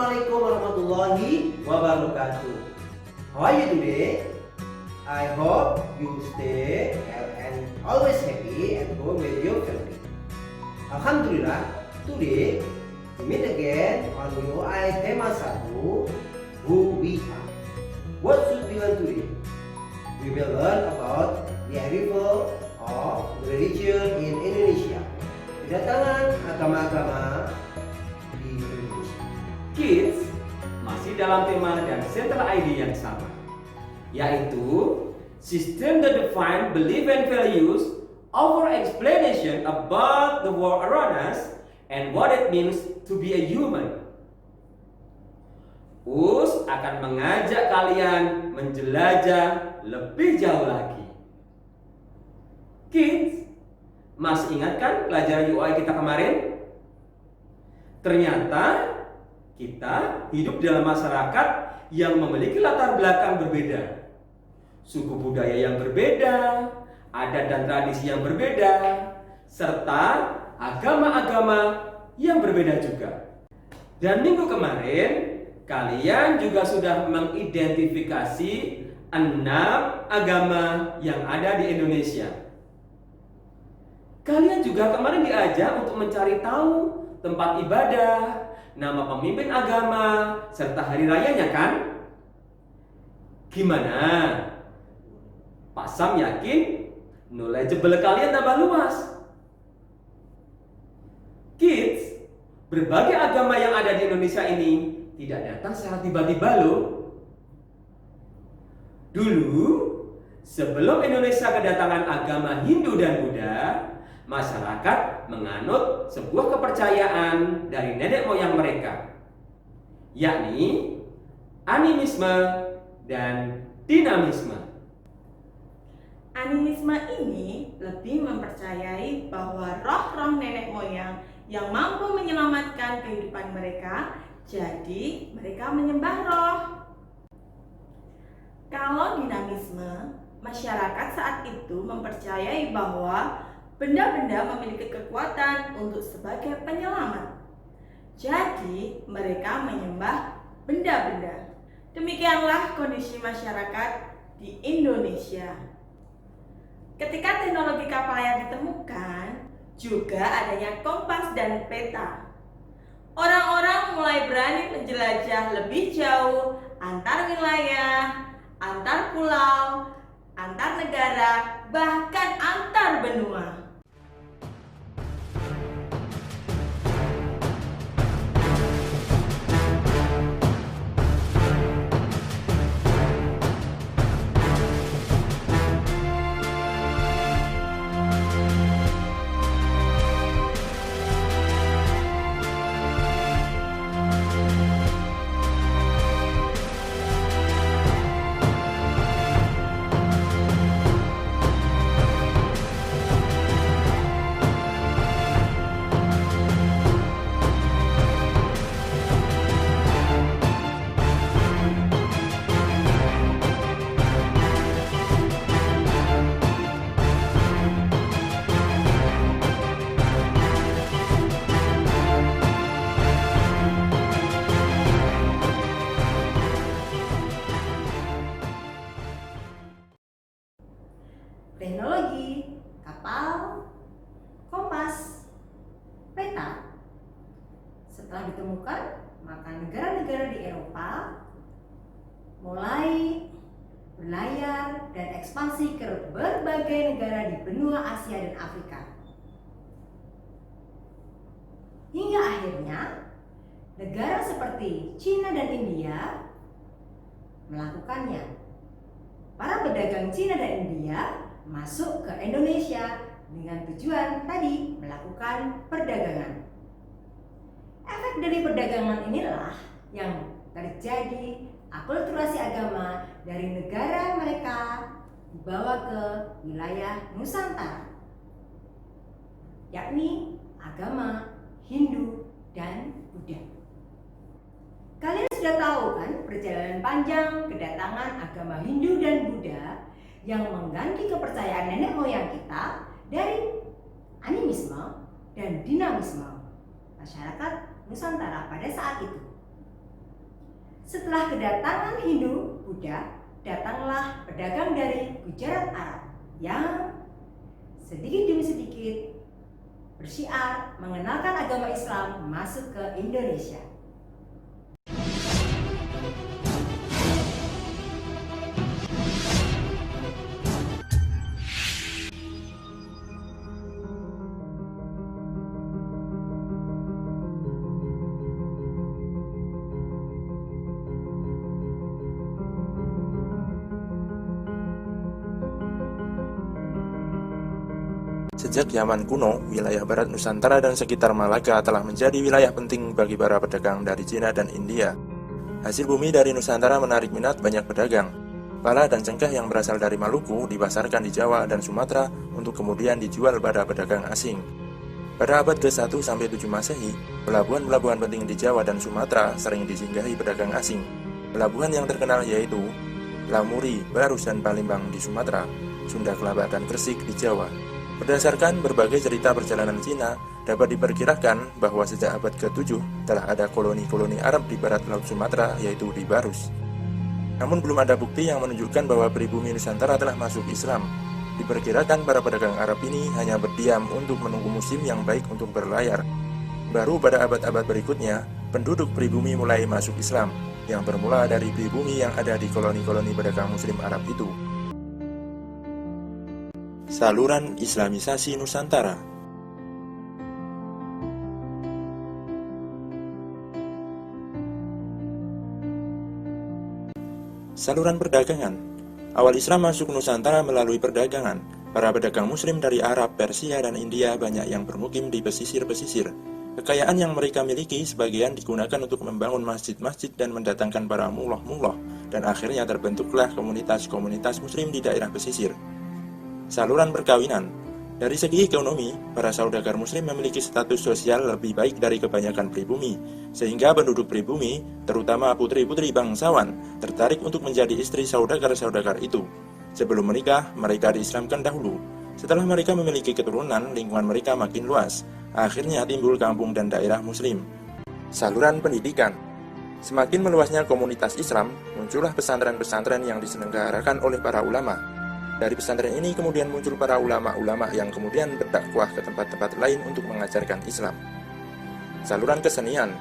Assalamualaikum warahmatullahi wabarakatuh. How are you today? I hope you stay and always happy at home with your family. Alhamdulillah, today we meet again on UI tema 1, who we are. What should we learn today? We will learn about the arrival of religion in Indonesia. Kedatangan agama-agama di Indonesia. Kids masih dalam tema dan central idea yang sama, yaitu system that define belief and values over explanation about the world around us and what it means to be a human. Us akan mengajak kalian menjelajah lebih jauh lagi. Kids, masih ingat kan pelajaran UI kita kemarin? Ternyata kita hidup dalam masyarakat yang memiliki latar belakang berbeda, suku budaya yang berbeda, adat dan tradisi yang berbeda, serta agama-agama yang berbeda juga. Dan minggu kemarin, kalian juga sudah mengidentifikasi 6 agama yang ada di Indonesia. Kalian juga kemarin diajak untuk mencari tahu tempat ibadah, nama pemimpin agama, serta hari rayanya kan? Gimana? Pak Sam yakin knowledgeable kalian tambah luas. Kids, berbagai agama yang ada di Indonesia ini tidak datang secara tiba-tiba loh. Dulu, sebelum Indonesia kedatangan agama Hindu dan Buddha, masyarakat menganut sebuah kepercayaan dari nenek moyang mereka, yakni animisme dan dinamisme. Animisme ini lebih mempercayai bahwa roh-roh nenek moyang yang mampu menyelamatkan kehidupan mereka, jadi mereka menyembah roh. Kalau dinamisme, masyarakat saat itu mempercayai bahwa benda-benda memiliki kekuatan untuk sebagai penyelamat. Jadi, mereka menyembah benda-benda. Demikianlah kondisi masyarakat di Indonesia. Ketika teknologi kapal layar ditemukan, juga adanya kompas dan peta. Orang-orang mulai berani menjelajah lebih jauh antar wilayah, antar pulau, antar negara, bahkan antar benua. Teknologi, kapal, kompas, peta. Setelah ditemukan, maka negara-negara di Eropa mulai berlayar dan ekspansi ke berbagai negara di benua Asia dan Afrika. Hingga akhirnya, negara seperti Cina dan India melakukannya. Para pedagang Cina dan India masuk ke Indonesia dengan tujuan tadi melakukan perdagangan. Efek dari perdagangan inilah yang terjadi akulturasi agama dari negara mereka dibawa ke wilayah Nusantara, yakni agama Hindu dan Buddha. Kalian sudah tahu kan perjalanan panjang kedatangan agama Hindu dan Buddha yang mengganti kepercayaan nenek moyang kita dari animisme dan dinamisme masyarakat Nusantara pada saat itu. Setelah kedatangan Hindu, Buddha, datanglah pedagang dari Gujarat Arab yang sedikit demi sedikit bersiar mengenalkan agama Islam masuk ke Indonesia. Sejak zaman kuno, wilayah barat Nusantara dan sekitar Malaka telah menjadi wilayah penting bagi para pedagang dari Cina dan India. Hasil bumi dari Nusantara menarik minat banyak pedagang. Pala dan cengkeh yang berasal dari Maluku dipasarkan di Jawa dan Sumatera untuk kemudian dijual pada pedagang asing. Pada abad ke-1 sampai 7 Masehi, pelabuhan-pelabuhan penting di Jawa dan Sumatera sering disinggahi pedagang asing. Pelabuhan yang terkenal yaitu Lamuri, Barus, dan Palembang di Sumatera, Sunda Kelapa, dan Gresik di Jawa. Berdasarkan berbagai cerita perjalanan Cina, dapat diperkirakan bahwa sejak abad ke-7 telah ada koloni-koloni Arab di barat Laut Sumatera, yaitu di Barus. Namun belum ada bukti yang menunjukkan bahwa pribumi Nusantara telah masuk Islam. Diperkirakan para pedagang Arab ini hanya berdiam untuk menunggu musim yang baik untuk berlayar. Baru pada abad-abad berikutnya, penduduk pribumi mulai masuk Islam, yang bermula dari pribumi yang ada di koloni-koloni pedagang Muslim Arab itu. Saluran Islamisasi Nusantara. Saluran perdagangan. Awal Islam masuk Nusantara melalui perdagangan. Para pedagang Muslim dari Arab, Persia, dan India banyak yang bermukim di pesisir-pesisir. Kekayaan yang mereka miliki sebagian digunakan untuk membangun masjid-masjid dan mendatangkan para mullah-mullah, dan akhirnya terbentuklah komunitas-komunitas Muslim di daerah pesisir. Saluran perkawinan. Dari segi ekonomi, para saudagar Muslim memiliki status sosial lebih baik dari kebanyakan pribumi, sehingga penduduk pribumi, terutama putri-putri bangsawan, tertarik untuk menjadi istri saudagar-saudagar itu. Sebelum menikah, mereka diislamkan dahulu. Setelah mereka memiliki keturunan, lingkungan mereka makin luas. Akhirnya timbul kampung dan daerah Muslim. Saluran pendidikan. Semakin meluasnya komunitas Islam, muncullah pesantren-pesantren yang diselenggarakan oleh para ulama. Dari pesantren ini kemudian muncul para ulama-ulama yang kemudian berdakwah ke tempat-tempat lain untuk mengajarkan Islam. Saluran kesenian.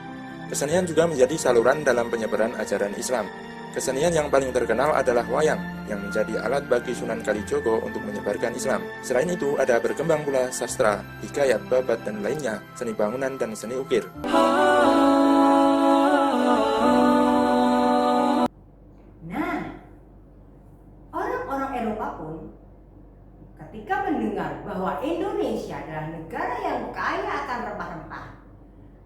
Kesenian juga menjadi saluran dalam penyebaran ajaran Islam. Kesenian yang paling terkenal adalah wayang, yang menjadi alat bagi Sunan Kalijogo untuk menyebarkan Islam. Selain itu, ada berkembang pula sastra, hikayat, babat, dan lainnya, seni bangunan, dan seni ukir. Eropa pun ketika mendengar bahwa Indonesia adalah negara yang kaya akan rempah-rempah,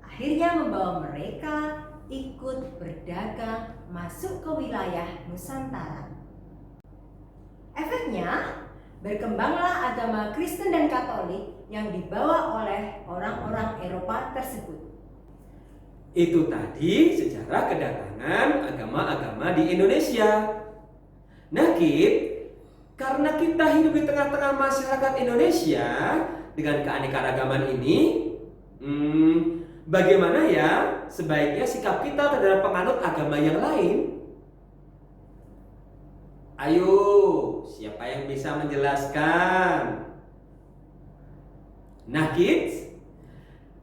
akhirnya membawa mereka ikut berdagang masuk ke wilayah Nusantara. Efeknya, berkembanglah agama Kristen dan Katolik yang dibawa oleh orang-orang Eropa tersebut. Itu tadi sejarah kedatangan agama-agama di Indonesia. Nah, Kit, karena kita hidup di tengah-tengah masyarakat Indonesia dengan keanekaragaman ini, bagaimana ya sebaiknya sikap kita terhadap penganut agama yang lain? Ayo, siapa yang bisa menjelaskan? Nah, kids,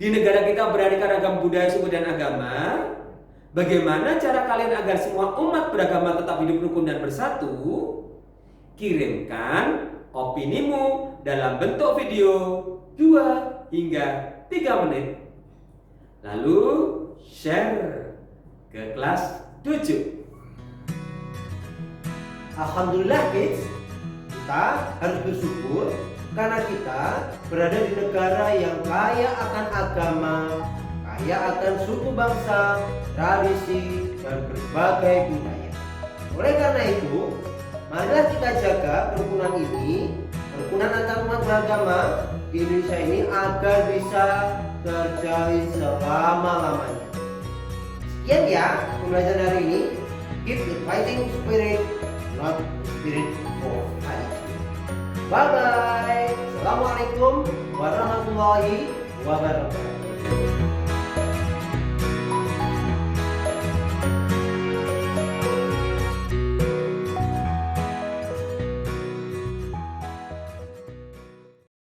di negara kita beraneka ragam budaya, suku, dan agama, bagaimana cara kalian agar semua umat beragama tetap hidup rukun dan bersatu? Kirimkan opinimu dalam bentuk video 2 hingga 3 menit. Lalu share ke kelas 7. Alhamdulillah kids, kita harus bersyukur karena kita berada di negara yang kaya akan agama, kaya akan suku bangsa, tradisi, dan berbagai budaya. Oleh karena itu, marilah kita jaga kerukunan ini, kerukunan antar umat beragama di Indonesia ini agar bisa terjalin selama-lamanya. Sekian ya pembelajaran hari ini. Keep the fighting spirit, not spirit for fighting. Bye bye. Assalamualaikum warahmatullahi wabarakatuh.